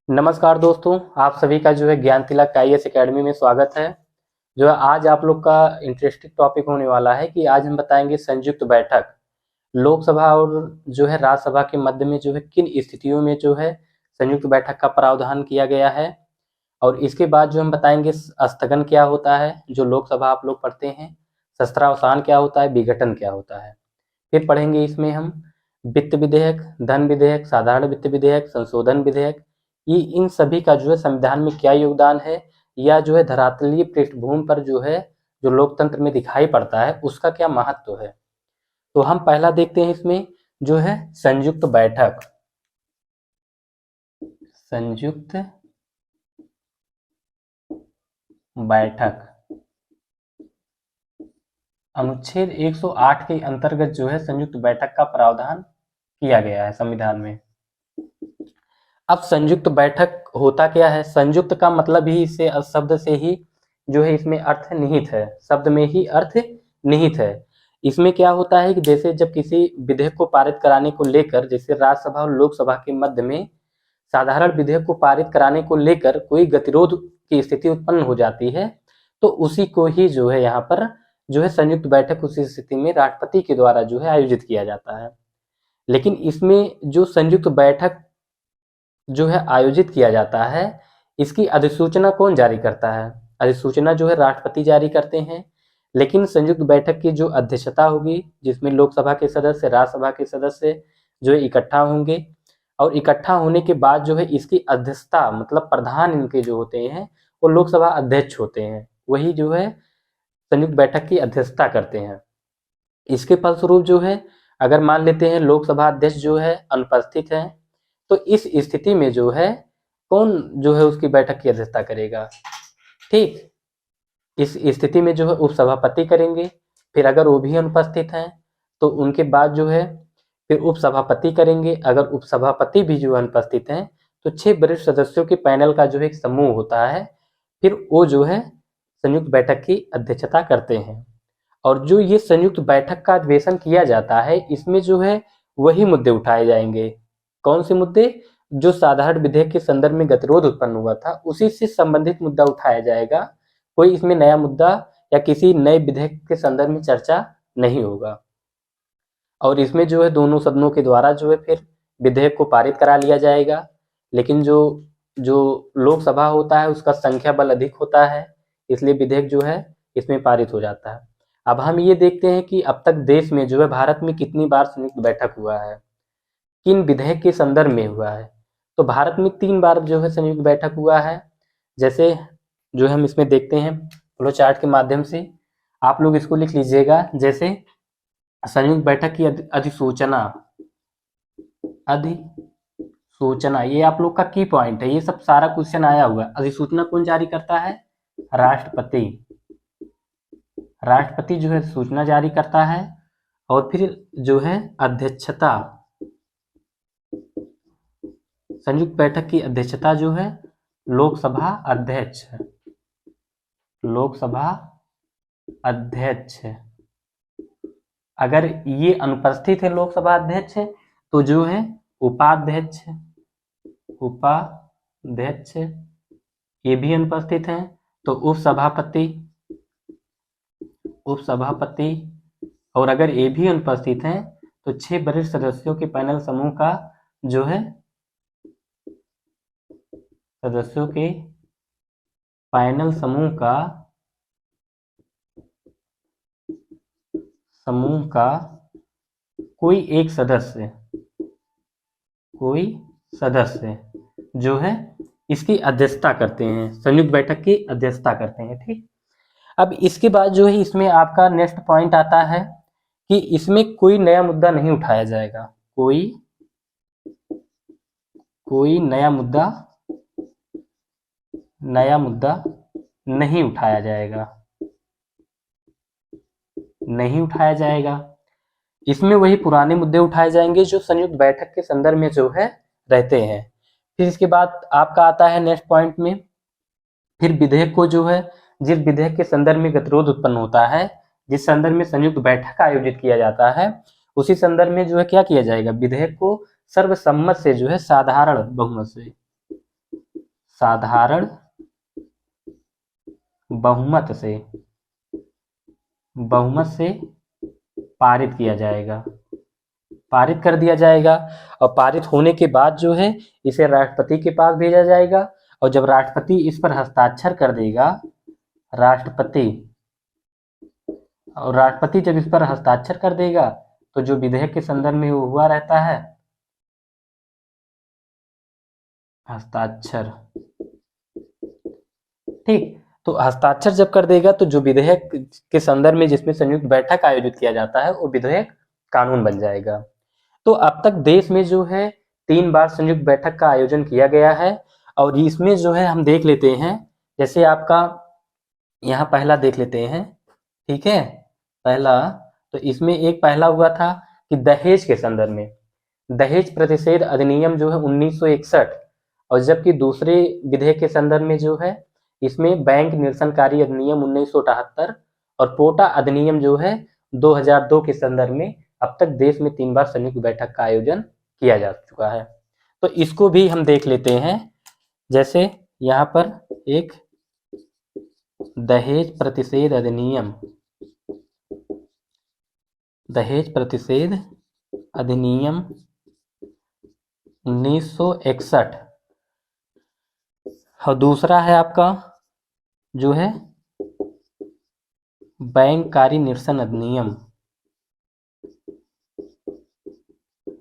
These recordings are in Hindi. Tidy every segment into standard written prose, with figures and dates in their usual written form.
नमस्कार दोस्तों, आप सभी का जो है ज्ञान तिलक आईएएस एकेडमी में स्वागत है। जो है आज आप लोग का इंटरेस्टिंग टॉपिक होने वाला है कि आज हम बताएंगे संयुक्त बैठक लोकसभा और जो है राज्यसभा के मध्य में जो है किन स्थितियों में जो है संयुक्त बैठक का प्रावधान किया गया है। और इसके बाद जो हम बताएंगे स्थगन क्या होता है, जो लोकसभा आप लोग पढ़ते हैं, शस्त्रावसान क्या होता है, विघटन क्या होता है। फिर पढ़ेंगे इसमें हम वित्त विधेयक, धन विधेयक, साधारण वित्त विधेयक, संशोधन विधेयक, ये इन सभी का जो है संविधान में क्या योगदान है, या जो है धरातलीय पृष्ठभूमि पर जो है जो लोकतंत्र में दिखाई पड़ता है उसका क्या महत्व है। तो हम पहला देखते हैं इसमें जो है संयुक्त बैठक। संयुक्त बैठक अनुच्छेद 108 के अंतर्गत जो है संयुक्त बैठक का प्रावधान किया गया है संविधान में। अब संयुक्त बैठक होता क्या है? संयुक्त का मतलब ही इसे शब्द से ही जो है इसमें अर्थ निहित है, शब्द में ही अर्थ निहित है। इसमें क्या होता है कि जैसे जब किसी विधेयक को पारित कराने को लेकर, जैसे राज्यसभा और लोकसभा के मध्य में साधारण विधेयक को पारित कराने को लेकर कोई गतिरोध की स्थिति उत्पन्न हो जाती है, तो उसी को ही जो है यहाँ पर जो है संयुक्त बैठक उसी स्थिति में राष्ट्रपति के द्वारा जो है आयोजित किया जाता है। लेकिन इसमें जो संयुक्त बैठक जो है आयोजित किया जाता है, इसकी अधिसूचना कौन जारी करता है? अधिसूचना जो है राष्ट्रपति जारी करते हैं। लेकिन संयुक्त बैठक की जो अध्यक्षता होगी, जिसमें लोकसभा के सदस्य, राज्यसभा के सदस्य जो है इकट्ठा होंगे, और इकट्ठा होने के बाद जो है इसकी अध्यक्षता मतलब प्रधान इनके जो होते हैं वो लोकसभा अध्यक्ष होते हैं, वही जो है संयुक्त बैठक की अध्यक्षता करते हैं। इसके फलस्वरूप जो है अगर मान लेते हैं लोकसभा अध्यक्ष जो है अनुपस्थित है, तो इस स्थिति में जो है कौन जो है उसकी बैठक की अध्यक्षता करेगा? ठीक, इस स्थिति में जो है उपसभापति करेंगे। फिर अगर वो भी अनुपस्थित हैं तो उनके बाद जो है फिर उपसभापति करेंगे। अगर उपसभापति भी जो अनुपस्थित हैं तो 6 वरिष्ठ सदस्यों के पैनल का जो एक समूह होता है, फिर वो जो है संयुक्त बैठक की अध्यक्षता करते हैं। और जो ये संयुक्त बैठक का अधिवेशन किया जाता है, इसमें जो है वही मुद्दे उठाए जाएंगे। कौन से मुद्दे? जो साधारण विधेयक के संदर्भ में गतिरोध उत्पन्न हुआ था उसी से संबंधित मुद्दा उठाया जाएगा। कोई इसमें नया मुद्दा या किसी नए विधेयक के संदर्भ में चर्चा नहीं होगा। और इसमें जो है दोनों सदनों के द्वारा जो है फिर विधेयक को पारित करा लिया जाएगा। लेकिन जो जो लोकसभा होता है उसका संख्या बल अधिक होता है, इसलिए विधेयक जो है इसमें पारित हो जाता है। अब हम ये देखते हैं कि अब तक देश में जो है भारत में कितनी बार संयुक्त बैठक हुआ है, किन विधेयक के संदर्भ में हुआ है। तो भारत में 3 बार जो है संयुक्त बैठक हुआ है। जैसे जो हम इसमें देखते हैं फ्लो चार्ट के माध्यम से, आप लोग इसको लिख लीजिएगा। जैसे संयुक्त बैठक की अधिसूचना, अधिसूचना ये आप लोग का की पॉइंट है, ये सब सारा क्वेश्चन आया हुआ है। अधिसूचना कौन जारी करता है? राष्ट्रपति। राष्ट्रपति जो है सूचना जारी करता है। और फिर जो है अध्यक्षता, संयुक्त बैठक की अध्यक्षता जो है लोकसभा अध्यक्ष, लोकसभा अध्यक्ष। अगर ये अनुपस्थित है लोकसभा अध्यक्ष तो जो है उपाध्यक्ष, उपाध्यक्ष ये भी अनुपस्थित हैं तो उपसभापति, उपसभापति। और अगर ये भी अनुपस्थित हैं तो 6 वरिष्ठ सदस्यों के पैनल समूह का जो है सदस्यों के पैनल समूह का कोई एक सदस्य, कोई सदस्य जो है इसकी अध्यक्षता करते हैं, संयुक्त बैठक की अध्यक्षता करते हैं। ठीक, अब इसके बाद जो है इसमें आपका नेक्स्ट पॉइंट आता है कि इसमें कोई नया मुद्दा नहीं उठाया जाएगा, कोई नया मुद्दा नहीं उठाया जाएगा, नहीं उठाया जाएगा। इसमें वही पुराने मुद्दे उठाए जाएंगे जो संयुक्त बैठक के संदर्भ में जो है रहते हैं। फिर इसके बाद आपका आता है नेक्स्ट पॉइंट में, फिर विधेयक को जो है जिस विधेयक के संदर्भ में गतिरोध उत्पन्न होता है, जिस संदर्भ में संयुक्त बैठक आयोजित किया जाता है, उसी संदर्भ में जो है क्या किया जाएगा, विधेयक को सर्वसम्मत से जो है साधारण बहुमत से साधारण बहुमत से पारित किया जाएगा, पारित कर दिया जाएगा। और पारित होने के बाद जो है इसे राष्ट्रपति के पास भेजा जाएगा, और जब राष्ट्रपति इस पर हस्ताक्षर कर देगा, राष्ट्रपति जब इस पर हस्ताक्षर कर देगा तो जो विधेयक के संदर्भ में वो हुआ रहता है हस्ताक्षर, ठीक। तो हस्ताक्षर जब कर देगा तो जो विधेयक के संदर्भ में जिसमें संयुक्त बैठक आयोजित किया जाता है वो विधेयक कानून बन जाएगा। तो अब तक देश में जो है 3 बार संयुक्त बैठक का आयोजन किया गया है, और इसमें जो है हम देख लेते हैं, जैसे आपका यहाँ पहला देख लेते हैं, ठीक है। पहला, तो इसमें एक पहला हुआ था कि दहेज के संदर्भ में, दहेज प्रतिषेध अधिनियम जो है 1961, और जबकि दूसरे विधेयक के संदर्भ में जो है इसमें बैंक निरसनकारी अधिनियम 1978 और पोटा अधिनियम जो है 2002 के संदर्भ में अब तक देश में 3 बार संयुक्त बैठक का आयोजन किया जा चुका है। तो इसको भी हम देख लेते हैं, जैसे यहाँ पर एक दहेज प्रतिषेध अधिनियम, दहेज प्रतिषेध अधिनियम 1961, और दूसरा है आपका जो है बैंक कार्य निरसन अधिनियम,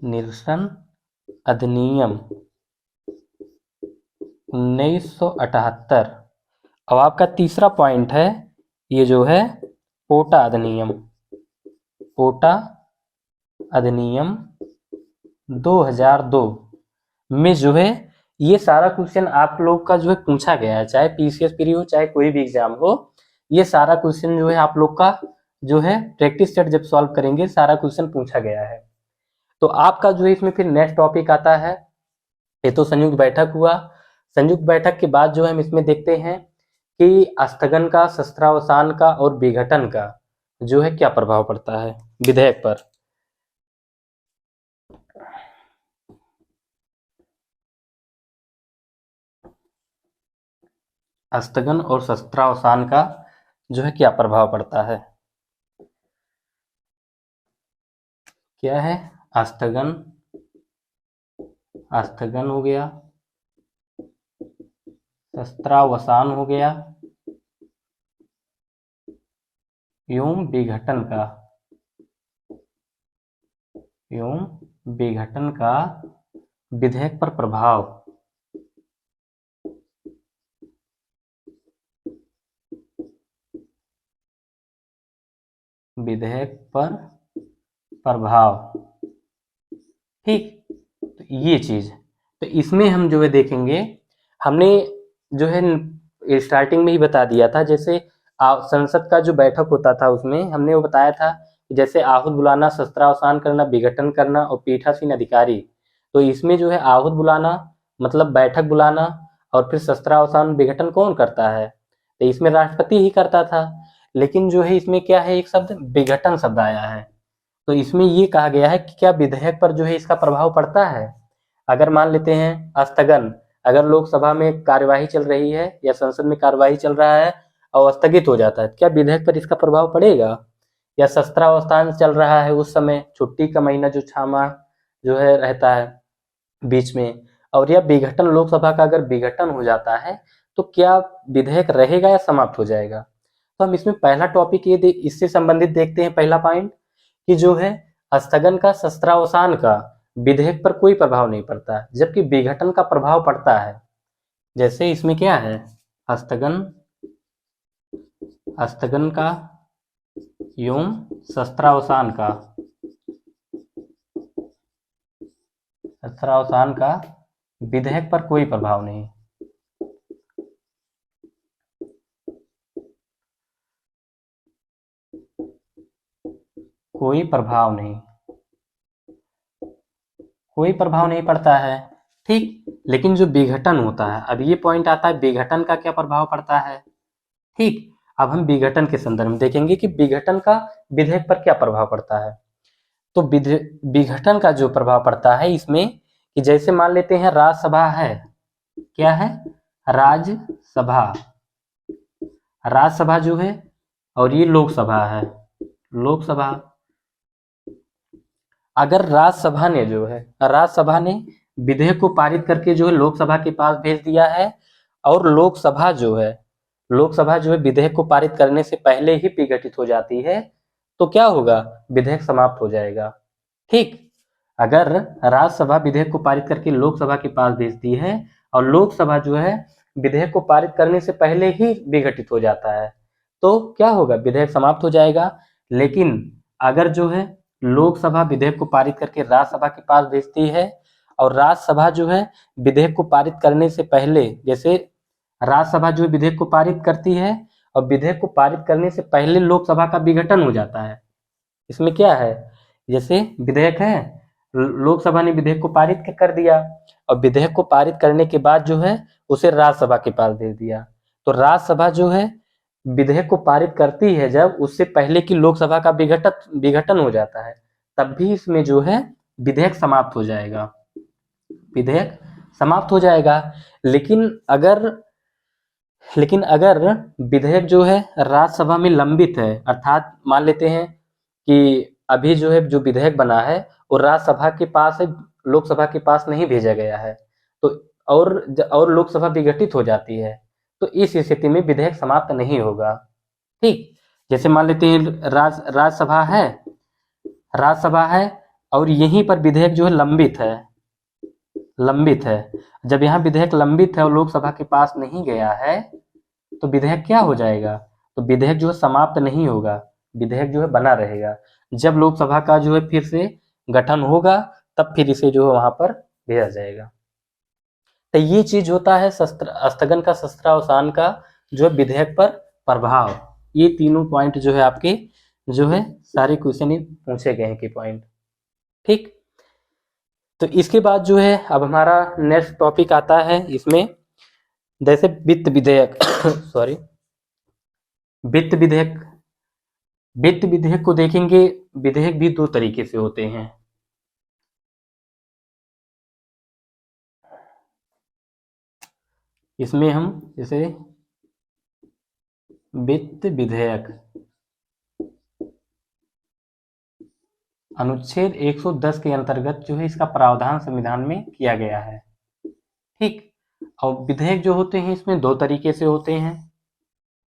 निरसन अधिनियम 1978। अब आपका तीसरा पॉइंट है ये जो है पोटा अधिनियम, पोटा अधिनियम 2002 में जो है ये सारा क्वेश्चन आप लोग का जो है पूछा गया है, चाहे पीसीएस प्री हो चाहे कोई भी एग्जाम हो, ये सारा क्वेश्चन जो है आप लोग का जो है प्रैक्टिस सेट जब सॉल्व करेंगे सारा क्वेश्चन पूछा गया है। तो आपका जो है इसमें फिर नेक्स्ट टॉपिक आता है, ये तो संयुक्त बैठक हुआ। संयुक्त बैठक के बाद जो है हम इसमें देखते हैं कि स्थगन का, शस्त्रावसान का और विघटन का जो है क्या प्रभाव पड़ता है विधेयक पर। स्थगन और शस्त्रावसान का जो है क्या प्रभाव पड़ता है, क्या है स्थगन, स्थगन हो गया, शस्त्रावसान हो गया एवं विघटन का, एवं विघटन का विधेयक पर प्रभाव, विधेयक पर प्रभाव, ठीक। तो ये चीज, तो इसमें हम जो है देखेंगे, हमने जो है स्टार्टिंग में ही बता दिया था, जैसे संसद का जो बैठक होता था उसमें हमने वो बताया था जैसे आहूत बुलाना, शस्त्रावसान करना, विघटन करना और पीठासीन अधिकारी। तो इसमें जो है आहूत बुलाना मतलब बैठक बुलाना, और फिर शस्त्रावसान विघटन कौन करता है, तो इसमें राष्ट्रपति ही करता था। लेकिन जो है इसमें क्या है, एक शब्द विघटन शब्द आया है, तो इसमें ये कहा गया है कि क्या विधेयक पर जो है इसका प्रभाव पड़ता है। अगर मान लेते हैं स्थगन, अगर लोकसभा में कार्यवाही चल रही है या संसद में कार्यवाही चल रहा है और स्थगित हो जाता है, क्या विधेयक पर इसका प्रभाव पड़ेगा। या शस्त्रावसान चल रहा है उस समय, छुट्टी का महीना जो 6 माह जो है रहता है बीच में, और यह विघटन, लोकसभा का अगर विघटन हो जाता है तो क्या विधेयक रहेगा या समाप्त हो जाएगा। तो हम इसमें पहला टॉपिक ये इससे संबंधित देखते हैं, पहला पॉइंट कि जो है स्थगन का, शस्त्रावसान का विधेयक पर कोई प्रभाव नहीं पड़ता, जबकि विघटन का प्रभाव पड़ता है। जैसे इसमें क्या है, स्थगन, स्थगन का एवं शस्त्रावसान का, शस्त्रावसान का विधेयक पर कोई प्रभाव नहीं, कोई प्रभाव नहीं, कोई प्रभाव नहीं पड़ता है, ठीक। लेकिन जो विघटन होता है, अब ये पॉइंट आता है विघटन का क्या प्रभाव पड़ता है, ठीक। अब हम विघटन के संदर्भ में देखेंगे कि विघटन का विधेयक पर क्या प्रभाव पड़ता है। तो विघटन का जो प्रभाव पड़ता है इसमें कि जैसे मान लेते हैं राज्यसभा है, क्या है राज्यसभा, राज्यसभा जो है, और ये लोकसभा है, लोकसभा। अगर राज्यसभा ने विधेयक को पारित करके जो है लोकसभा के पास भेज दिया है, और लोकसभा जो है विधेयक को पारित करने से पहले ही विघटित हो जाती है, तो क्या होगा, विधेयक समाप्त हो जाएगा। ठीक, अगर राज्यसभा विधेयक को पारित करके लोकसभा के पास भेजती है और लोकसभा जो है विधेयक को पारित करने से पहले ही विघटित हो जाता है, तो क्या होगा, विधेयक समाप्त हो जाएगा। लेकिन अगर जो है लोकसभा विधेयक को पारित करके राज्यसभा के पास भेजती है, और राज्यसभा जो है विधेयक को पारित करने से पहले, जैसे राज्यसभा जो है विधेयक को पारित करती है और विधेयक को पारित करने से पहले लोकसभा का विघटन हो जाता है। इसमें क्या है, जैसे विधेयक है, लोकसभा ने विधेयक को पारित कर दिया, और विधेयक को पारित करने के बाद जो है उसे राज्यसभा के पास भेज दिया, तो राज्यसभा जो है विधेयक को पारित करती है जब उससे पहले की लोकसभा का विघटन हो जाता है, तब भी इसमें जो है विधेयक समाप्त हो जाएगा, विधेयक समाप्त हो जाएगा। लेकिन अगर विधेयक जो है राज्यसभा में लंबित है, अर्थात मान लेते हैं कि अभी जो है जो विधेयक बना है वो राज्यसभा के पास है, लोकसभा के पास नहीं भेजा गया है, तो और लोकसभा विघटित हो जाती है, तो इस स्थिति में विधेयक समाप्त नहीं होगा। ठीक, जैसे मान लेते हैं राज्यसभा है और यहीं पर विधेयक जो है लंबित है। जब यहाँ विधेयक लंबित है और लोकसभा के पास नहीं गया है, तो विधेयक क्या हो जाएगा, तो विधेयक जो है समाप्त नहीं होगा, विधेयक जो है बना रहेगा। जब लोकसभा का जो है फिर से गठन होगा, तब फिर इसे जो है वहां पर भेजा जाएगा। तो ये चीज होता है स्थगन का, शस्त्रावसान का जो है विधेयक पर प्रभाव। ये तीनों पॉइंट जो है आपके जो है सारे क्वेश्चन ही पूछे गए हैं कि पॉइंट। ठीक, तो इसके बाद जो है अब हमारा नेक्स्ट टॉपिक आता है, इसमें जैसे वित्त विधेयक सॉरी वित्त विधेयक को देखेंगे। विधेयक भी दो तरीके से होते हैं। इसमें हम जैसे वित्त विधेयक अनुच्छेद 110 के अंतर्गत जो है इसका प्रावधान संविधान में किया गया है। ठीक, और विधेयक जो होते हैं इसमें दो तरीके से होते हैं।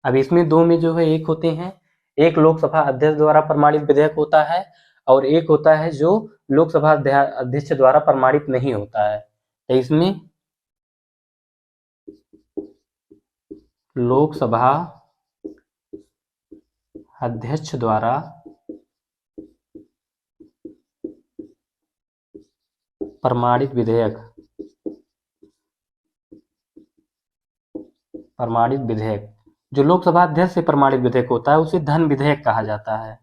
अब इसमें दो में जो है एक होते हैं, एक लोकसभा अध्यक्ष द्वारा प्रमाणित विधेयक होता है, और एक होता है जो लोकसभा अध्यक्ष द्वारा प्रमाणित नहीं होता है। तो इसमें लोकसभा अध्यक्ष द्वारा प्रमाणित विधेयक जो लोकसभा अध्यक्ष से प्रमाणित विधेयक होता है उसे धन विधेयक कहा जाता है।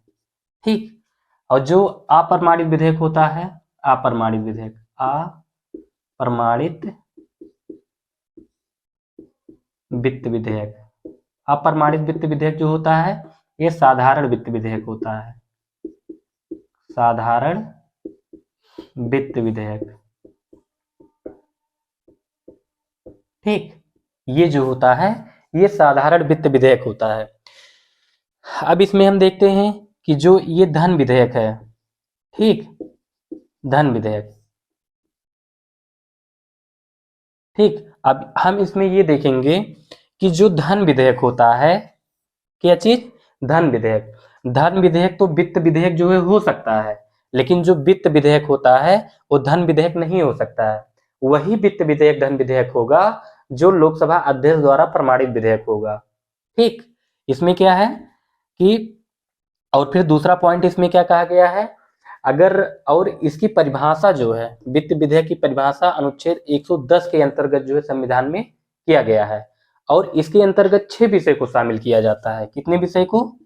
ठीक, और जो अप्रमाणित विधेयक होता है, अप्रमाणित वित्त विधेयक, अप्रमाणित वित्त विधेयक जो होता है ये साधारण वित्त विधेयक होता है, साधारण वित्त विधेयक। ठीक, ये जो होता है ये साधारण वित्त विधेयक होता है। अब इसमें हम देखते हैं कि जो ये धन विधेयक है, ठीक, धन विधेयक। ठीक, अब हम इसमें ये देखेंगे कि जो धन विधेयक होता है, क्या चीज, धन विधेयक तो वित्त विधेयक जो है हो सकता है, लेकिन जो वित्त विधेयक होता है वो धन विधेयक नहीं हो सकता है। वही वित्त विधेयक धन विधेयक होगा जो लोकसभा अध्यक्ष द्वारा प्रमाणित विधेयक होगा। ठीक, इसमें क्या है कि, और फिर दूसरा पॉइंट इसमें क्या कहा गया है, अगर, और इसकी परिभाषा जो है वित्त विधेयक की परिभाषा अनुच्छेद 110 के अंतर्गत जो है संविधान में किया गया है, और इसके अंतर्गत 6 विषय को शामिल किया जाता है। कितने विषय को,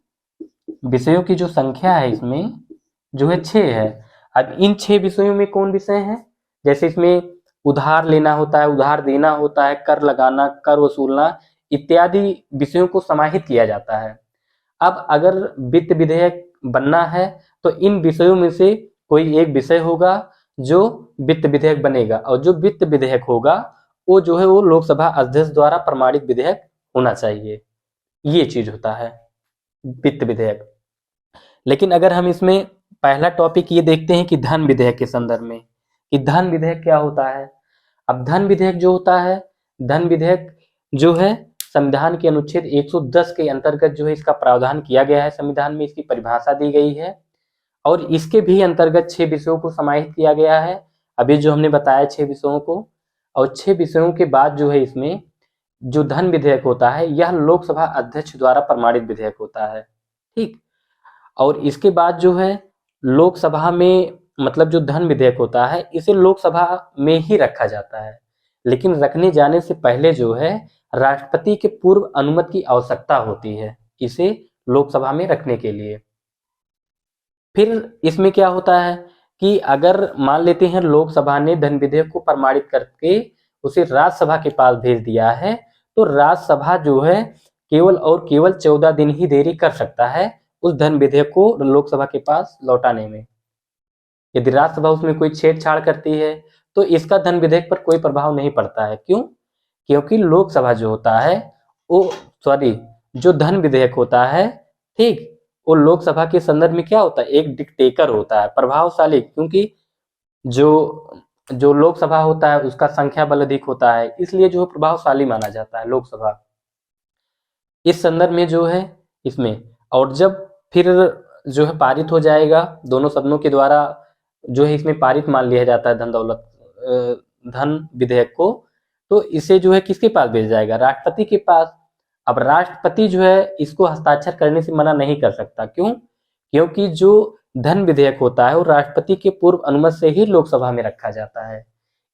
विषयों की जो संख्या है इसमें जो है 6 है। अब इन 6 विषयों में कौन विषय है, जैसे इसमें उधार लेना होता है, उधार देना होता है, कर लगाना, कर वसूलना इत्यादि विषयों को समाहित किया जाता है। अब अगर वित्त विधेयक बनना है तो इन विषयों में से कोई एक विषय होगा जो वित्त विधेयक बनेगा, और जो वित्त विधेयक होगा वो जो है वो लोकसभा अध्यक्ष द्वारा प्रमाणित विधेयक होना चाहिए। ये चीज होता है वित्त विधेयक। लेकिन अगर हम इसमें पहला टॉपिक ये देखते हैं कि धन विधेयक के संदर्भ में, कि धन विधेयक क्या होता है। अब धन विधेयक जो होता है, धन विधेयक जो है संविधान के अनुच्छेद 110 के अंतर्गत जो है इसका प्रावधान किया गया है, संविधान में इसकी परिभाषा दी गई है और इसके भी अंतर्गत 6 विषयों को समाहित किया गया है। अभी जो हमने बताया 6 विषयों को, और 6 विषयों के बाद जो है इसमें जो धन विधेयक होता है यह लोकसभा अध्यक्ष द्वारा प्रमाणित विधेयक होता है। ठीक, और इसके बाद जो है लोकसभा में, मतलब जो धन विधेयक होता है इसे लोकसभा में ही रखा जाता है, लेकिन रखने जाने से पहले जो है राष्ट्रपति के पूर्व अनुमति की आवश्यकता होती है इसे लोकसभा में रखने के लिए। फिर इसमें क्या होता है कि अगर मान लेते हैं लोकसभा ने धन विधेयक को प्रमाणित करके उसे राज्यसभा के पास भेज दिया है, तो राज्यसभा जो है केवल और केवल 14 दिन ही देरी कर सकता है उस धन विधेयक को लोकसभा के पास लौटाने में। यदि राज्यसभा उसमें कोई छेड़छाड़ करती है तो इसका धन विधेयक पर कोई प्रभाव नहीं पड़ता है। क्यों? क्योंकि लोकसभा जो होता है वो जो धन विधेयक होता है, ठीक, वो लोकसभा के संदर्भ में क्या होता है, एक डिक्टेटर होता है, प्रभावशाली, क्योंकि जो लोकसभा होता है उसका संख्या बल अधिक होता है, इसलिए जो प्रभावशाली माना जाता है लोकसभा इस संदर्भ में जो है इसमें। और जब फिर जो है पारित हो जाएगा दोनों सदनों के द्वारा, जो है इसमें पारित मान लिया जाता है धन विधेयक को, तो इसे जो है किसके पास भेजा जाएगा, राष्ट्रपति के पास। अब राष्ट्रपति जो है इसको हस्ताक्षर करने से मना नहीं कर सकता। क्यों? क्योंकि जो धन विधेयक होता है वो राष्ट्रपति के पूर्व अनुमति से ही लोकसभा में रखा जाता है,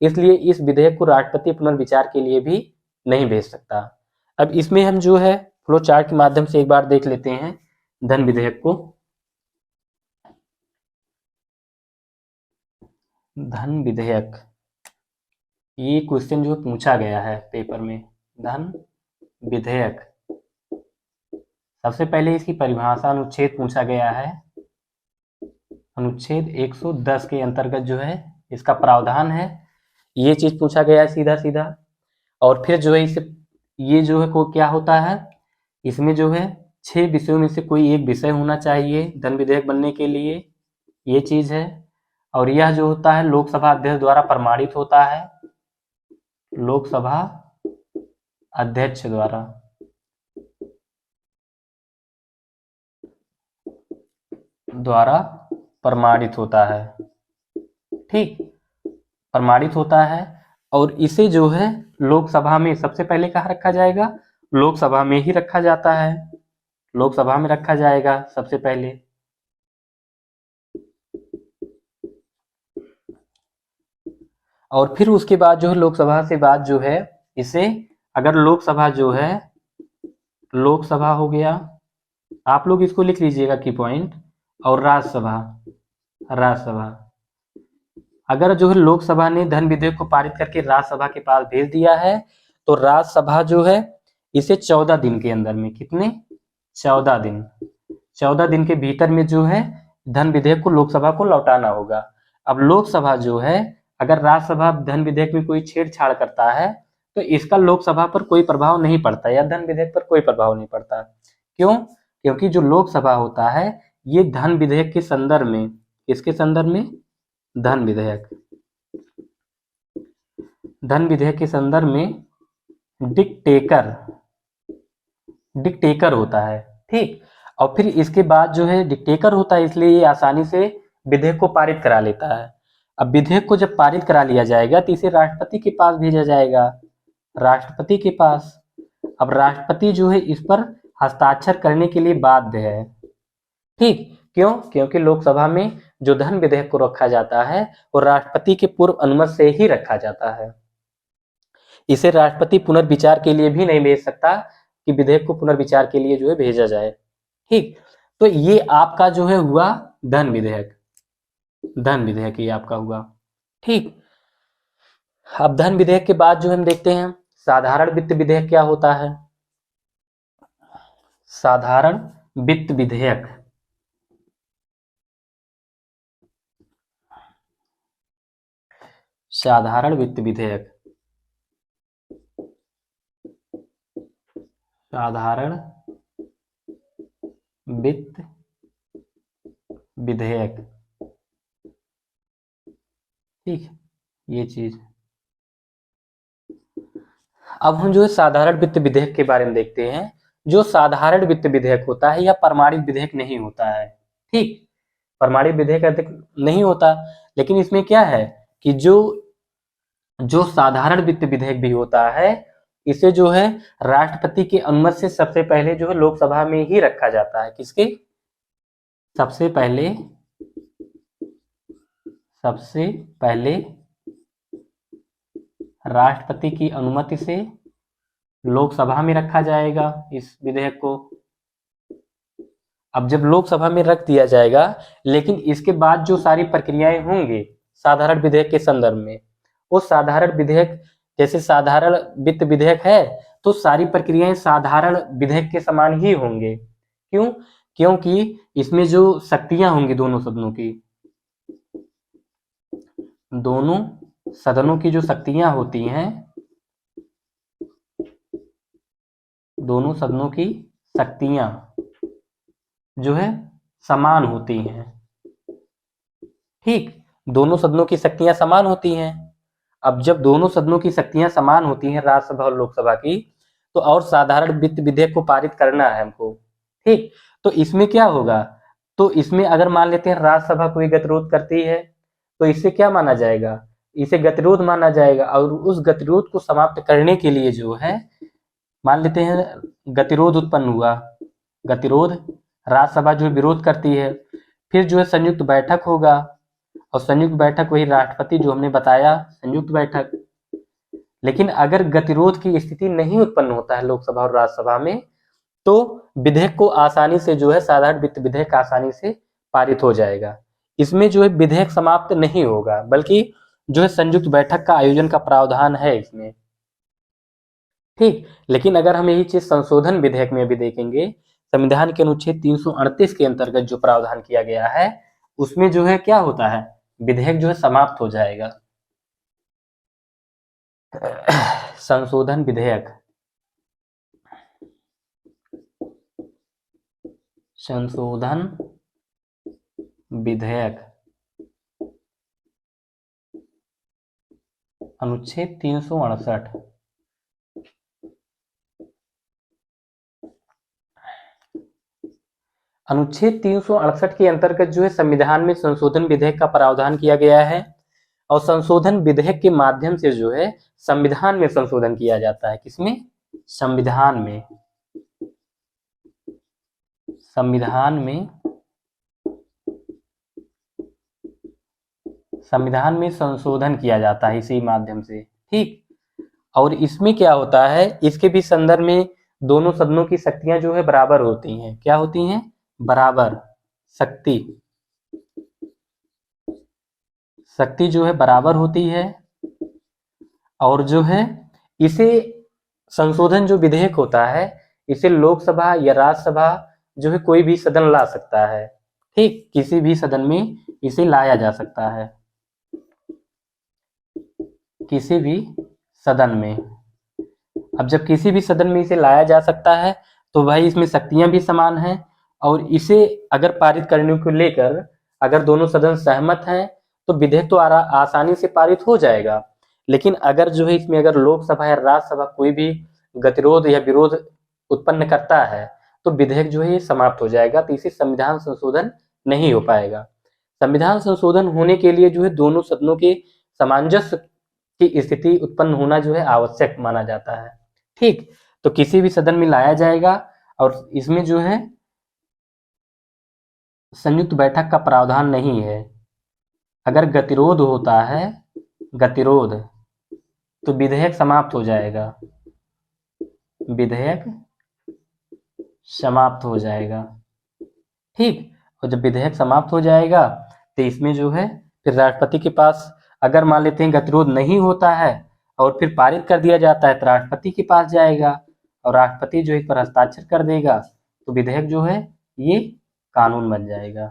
इसलिए इस विधेयक को राष्ट्रपति पुनर्विचार के लिए भी नहीं भेज सकता। अब इसमें हम जो है फ्लो चार्ट के माध्यम से एक बार देख लेते हैं धन विधेयक को। धन विधेयक, ये क्वेश्चन जो पूछा गया है पेपर में, धन विधेयक। सबसे पहले इसकी परिभाषा अनुच्छेद पूछा गया है, अनुच्छेद 110 के अंतर्गत जो है इसका प्रावधान है, ये चीज पूछा गया है सीधा सीधा। और फिर जो है इसे, ये जो है को क्या होता है, इसमें जो है 6 विषयों में से कोई एक विषय होना चाहिए धन विधेयक बनने के लिए, ये चीज है। और यह जो होता है लोकसभा अध्यक्ष द्वारा प्रमाणित होता है, लोकसभा अध्यक्ष द्वारा प्रमाणित होता है। ठीक, प्रमाणित होता है और इसे जो है लोकसभा में सबसे पहले कहाँ रखा जाएगा, लोकसभा में ही रखा जाता है, लोकसभा में रखा जाएगा सबसे पहले। और फिर उसके बाद जो है लोकसभा से बाद जो है इसे, अगर लोकसभा जो है, लोकसभा हो गया, आप लोग इसको लिख लीजिएगा की पॉइंट, और राज्यसभा, राज्यसभा, अगर जो है लोकसभा ने धन विधेयक को पारित करके राज्यसभा के पास भेज दिया है तो राज्यसभा जो है इसे 14 दिन के अंदर में, कितने, 14 दिन, 14 दिन के भीतर में जो है धन विधेयक को लोकसभा को लौटाना होगा। अब लोकसभा जो है, अगर राज्यसभा धन विधेयक में कोई छेड़छाड़ करता है तो इसका लोकसभा पर कोई प्रभाव नहीं पड़ता या धन विधेयक पर कोई प्रभाव नहीं पड़ता। क्यों? क्योंकि जो लोकसभा होता है ये धन विधेयक के संदर्भ में, किसके संदर्भ में, धन विधेयक, धन विधेयक के संदर्भ में डिक्टेटर होता है। ठीक, और फिर इसके बाद जो है डिक्टेटर होता है, इसलिए ये आसानी से विधेयक को पारित करा लेता है। अब विधेयक को जब पारित करा लिया जाएगा तो इसे राष्ट्रपति के पास भेजा जाएगा, राष्ट्रपति के पास। अब राष्ट्रपति जो है इस पर हस्ताक्षर करने के लिए बाध्य है। ठीक, क्यों? क्योंकि लोकसभा में जो धन विधेयक को रखा जाता है वो राष्ट्रपति के पूर्व अनुमति से ही रखा जाता है, इसे राष्ट्रपति पुनर्विचार के लिए भी नहीं भेज सकता कि विधेयक को पुनर्विचार के लिए जो है भेजा जाए। ठीक, तो ये आपका जो है हुआ धन विधेयक, धन विधेयक ये आपका हुआ। ठीक, अब धन विधेयक के बाद जो हम देखते हैं साधारण वित्त विधेयक क्या होता है। साधारण वित्त विधेयक, साधारण वित्त विधेयक, साधारण वित्त विधेयक, ठीक, ये चीज। अब हम जो है साधारण वित्त विधेयक के बारे में देखते हैं। जो साधारण वित्त विधेयक होता है या प्रमाणित विधेयक नहीं होता है, ठीक, प्रमाणित विधेयक नहीं होता, लेकिन इसमें क्या है कि जो जो साधारण वित्त विधेयक भी होता है, इसे जो है राष्ट्रपति की अनुमति से सबसे पहले जो है लोकसभा में ही रखा जाता है। किसके? सबसे पहले राष्ट्रपति की अनुमति से लोकसभा में रखा जाएगा इस विधेयक को। अब जब लोकसभा में रख दिया जाएगा, लेकिन इसके बाद जो सारी प्रक्रियाएं होंगी साधारण विधेयक के संदर्भ में, वो साधारण विधेयक, जैसे साधारण वित्त विधेयक है तो सारी प्रक्रियाएं साधारण विधेयक के समान ही होंगे। क्यों? क्योंकि इसमें जो शक्तियां होंगी दोनों सदनों की जो शक्तियां होती हैं, दोनों सदनों की शक्तियां जो है समान होती हैं, ठीक, दोनों सदनों की शक्तियां समान होती हैं। अब जब दोनों सदनों की शक्तियां समान होती हैं, राज्यसभा और लोकसभा की, तो और साधारण वित्त विधेयक को पारित करना है हमको, ठीक। तो इसमें क्या होगा, तो इसमें अगर मान लेते हैं राज्यसभा कोई गतिरोध करती है, तो इसे क्या माना जाएगा, इसे गतिरोध माना जाएगा। और उस गतिरोध को समाप्त करने के लिए जो है, मान लेते हैं गतिरोध उत्पन्न हुआ, गतिरोध, राज्यसभा जो विरोध करती है, फिर जो है संयुक्त बैठक होगा, और संयुक्त बैठक वही राष्ट्रपति जो हमने बताया, संयुक्त बैठक। लेकिन अगर गतिरोध की स्थिति नहीं उत्पन्न होता है लोकसभा और राज्यसभा में, तो विधेयक को आसानी से जो है साधारण वित्त विधेयक आसानी से पारित हो जाएगा। इसमें जो है विधेयक समाप्त नहीं होगा, बल्कि जो है संयुक्त बैठक का आयोजन का प्रावधान है इसमें, ठीक। लेकिन अगर हम यही चीज संशोधन विधेयक में भी देखेंगे, संविधान के अनुच्छेद 338 के अंतर्गत जो प्रावधान किया गया है, उसमें जो है क्या होता है, विधेयक जो है समाप्त हो जाएगा। संशोधन विधेयक, संशोधन विधेयक अनुच्छेद 368, अनुच्छेद 368 के अंतर्गत जो है संविधान में संशोधन विधेयक का प्रावधान किया गया है। और संशोधन विधेयक के माध्यम से जो है संविधान में संशोधन किया जाता है। किसमें? संविधान में, संविधान में संशोधन किया जाता है इसी माध्यम से, ठीक। और इसमें क्या होता है, इसके भी संदर्भ में दोनों सदनों की शक्तियां जो है बराबर होती हैं। क्या होती हैं? बराबर। शक्ति जो है बराबर होती है। और जो है इसे संशोधन जो विधेयक होता है, इसे लोकसभा या राज्यसभा जो है कोई भी सदन ला सकता है, ठीक, किसी भी सदन में इसे लाया जा सकता है, किसी भी सदन में। अब जब किसी भी सदन में इसे लाया जा सकता है, तो भाई इसमें शक्तियां भी समान हैं, और इसे अगर पारित करने को लेकर अगर दोनों सदन सहमत हैं, तो विधेयक तो आसानी से पारित हो जाएगा। लेकिन अगर जो है इसमें अगर लोकसभा या राज्यसभा कोई भी गतिरोध या विरोध उत्पन्न करता है, तो विधेयक जो है ये समाप्त हो जाएगा। तो इसे संविधान संशोधन नहीं हो पाएगा। संविधान संशोधन होने के लिए जो है दोनों सदनों के सामंजस्य की स्थिति उत्पन्न होना जो है आवश्यक माना जाता है, ठीक। तो किसी भी सदन में लाया जाएगा, और इसमें जो है संयुक्त बैठक का प्रावधान नहीं है। अगर गतिरोध होता है, गतिरोध, तो विधेयक समाप्त हो जाएगा, विधेयक समाप्त हो जाएगा, ठीक। और जब विधेयक समाप्त हो जाएगा, तो इसमें जो है फिर राष्ट्रपति के पास, अगर मान लेते हैं गतिरोध नहीं होता है और फिर पारित कर दिया जाता है, तो राष्ट्रपति के पास जाएगा, और राष्ट्रपति जो इस पर हस्ताक्षर कर देगा, तो विधेयक जो है ये कानून बन जाएगा।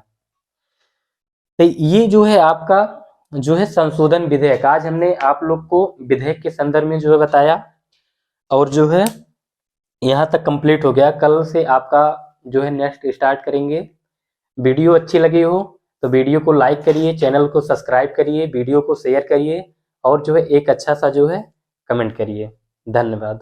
तो ये जो है आपका जो है संशोधन विधेयक, आज हमने आप लोग को विधेयक के संदर्भ में जो है बताया, और जो है यहाँ तक कंप्लीट हो गया। कल से आपका जो है नेक्स्ट स्टार्ट करेंगे। वीडियो अच्छी लगी हो तो वीडियो को लाइक करिए, चैनल को सब्सक्राइब करिए, वीडियो को शेयर करिए और जो है एक अच्छा सा जो है कमेंट करिए। धन्यवाद।